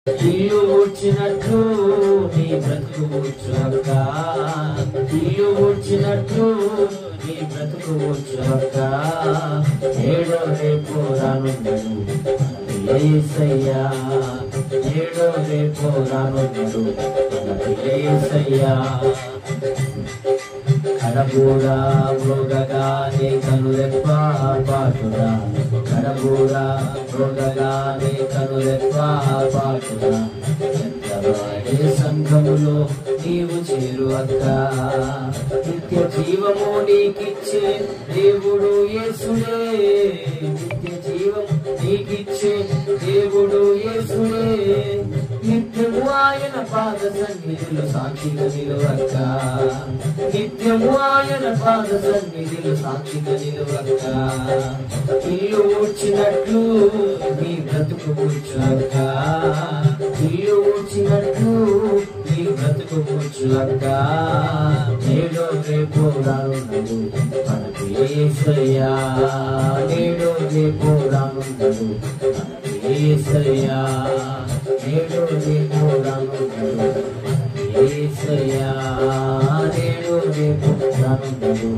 ఇల్లు ఊడ్చినట్లు నీ బ్రతుకు ఊడ్చు అక్క, ఇల్లు ఊడ్చినట్లు నీ బ్రతుకు ఊడ్చు అక్క. ఏడో రేపు రానున్నాడు యేసయ్యా, ఏడో రేపు రానున్నాడు యేసయ్యా. కడబూరా మృగగానే కనురెప్ప పాటురా, కడబూరా మృగగానే కనురెప్ప పాటురా. ఎంతవాడే సంఘములో నీవు చేరు అక్క, నిత్య జీవము నీకిచ్చే దేవుడు యేసుడే, నిత్య జీవం నీకిచ్చే దేవుడు యేసుడే. నిత్యము ఆయన పాద సన్నిధిలో సాక్షిగా నిలువక్క, నిత్యము ఆయన పాద సన్నిధిలో సాక్షిగా నిలువక్క. ఇల్లు ఊడ్చినట్లు నీ బ్రతుకు ఊడ్చు అక్క, ఇల్లు ఊడ్చినట్లు నీ బ్రతుకు ఊడ్చు అక్క. నేడో రేపు రానున్నాడు మనకు యేసయ్యా, నేడో రేపు రానున్నాడు మనకు యేసయ్యా, నేడో రేపు రానున్నాడు యేసయ్యా, నేడో రేపు రానున్నాడు